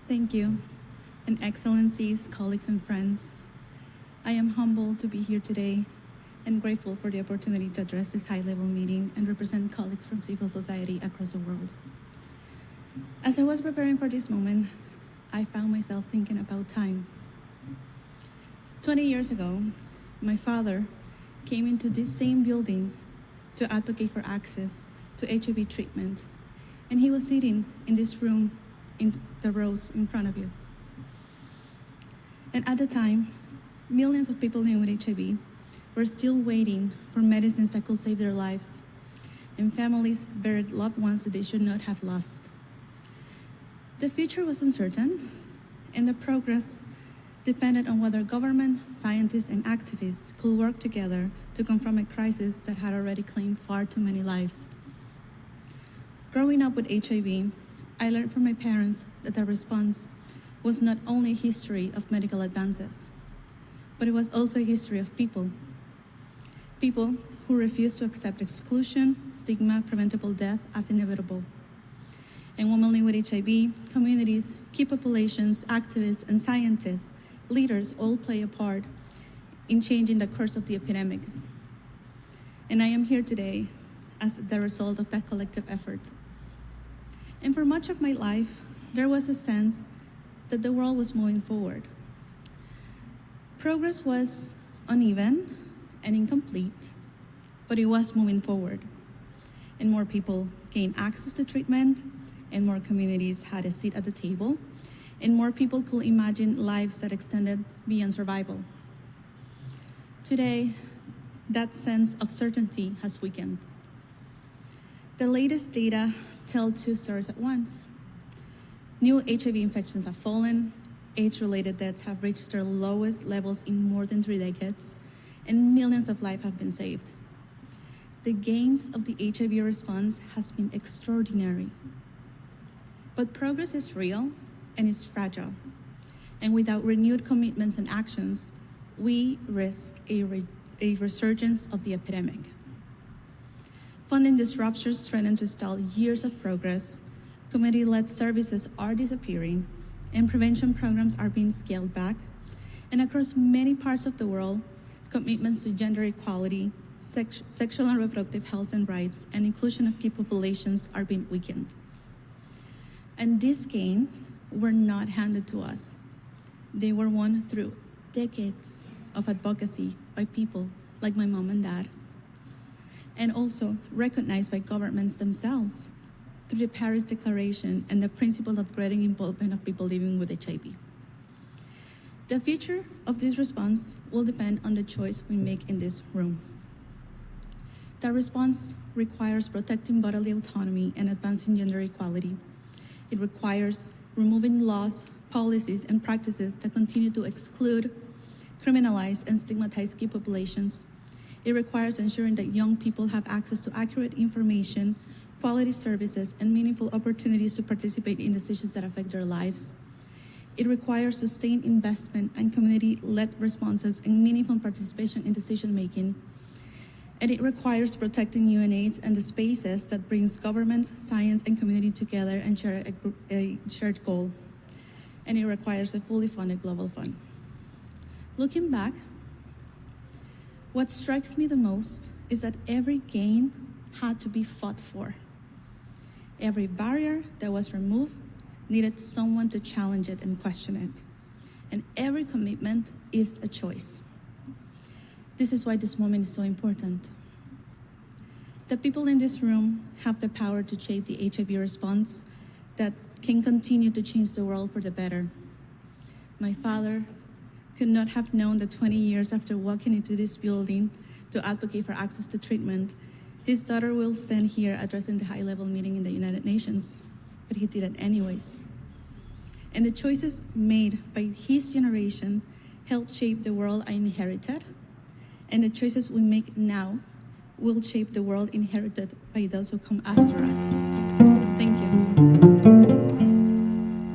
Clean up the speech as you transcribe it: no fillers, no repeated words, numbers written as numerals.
Thank you, and Excellencies, colleagues, and friends. I am humbled to be here today and grateful for the opportunity to address this high-level meeting and represent colleagues from civil society across the world. As I was preparing for this moment, I found myself thinking about time. 20 years ago, my father came into this same building to advocate for access to HIV treatment, and he was sitting in this room in the rows in front of you. And at the time, millions of people living with HIV were still waiting for medicines that could save their lives, and families buried loved ones that they should not have lost. The future was uncertain, and the progress depended on whether government, scientists, and activists could work together to confront a crisis that had already claimed far too many lives. Growing up with HIV, I learned from my parents that the response was not only a history of medical advances, but it was also a history of people. People who refused to accept exclusion, stigma, preventable death as inevitable. And women living with HIV, communities, key populations, activists, and scientists, leaders all play a part in changing the course of the epidemic. And I am here today as the result of that collective effort. And for much of my life, there was a sense that the world was moving forward. Progress was uneven and incomplete, but it was moving forward. And more people gained access to treatment, and more communities had a seat at the table, and more people could imagine lives that extended beyond survival. Today, that sense of certainty has weakened. The latest data tell two stories at once. New HIV infections have fallen, AIDS-related deaths have reached their lowest levels in more than 3 decades, and millions of lives have been saved. The gains of the HIV response has been extraordinary. But progress is real and is fragile. And without renewed commitments and actions, we risk a resurgence of the epidemic. Funding disruptions threaten to stall years of progress, community-led services are disappearing, and prevention programs are being scaled back, and across many parts of the world, commitments to gender equality, sexual and reproductive health and rights, and inclusion of key populations are being weakened. And these gains were not handed to us. They were won through decades of advocacy by people like my mom and dad, and also recognized by governments themselves through the Paris Declaration and the principle of greater involvement of people living with HIV. The future of this response will depend on the choice we make in this room. The response requires protecting bodily autonomy and advancing gender equality. It requires removing laws, policies, and practices that continue to exclude, criminalize, and stigmatize key populations. It requires ensuring that young people have access to accurate information, quality services, and meaningful opportunities to participate in decisions that affect their lives. It requires sustained investment and community-led responses and meaningful participation in decision-making. And it requires protecting UNAIDS and the spaces that brings government, science, and community together and share a shared goal. And it requires a fully funded global fund. Looking back, what strikes me the most is that every gain had to be fought for. Every barrier that was removed needed someone to challenge it and question it. And every commitment is a choice. This is why this moment is so important. The people in this room have the power to shape the HIV response that can continue to change the world for the better. My father could not have known that 20 years after walking into this building to advocate for access to treatment, his daughter will stand here addressing the high-level meeting in the United Nations, but he did it anyways. And the choices made by his generation helped shape the world I inherited, and the choices we make now will shape the world inherited by those who come after us.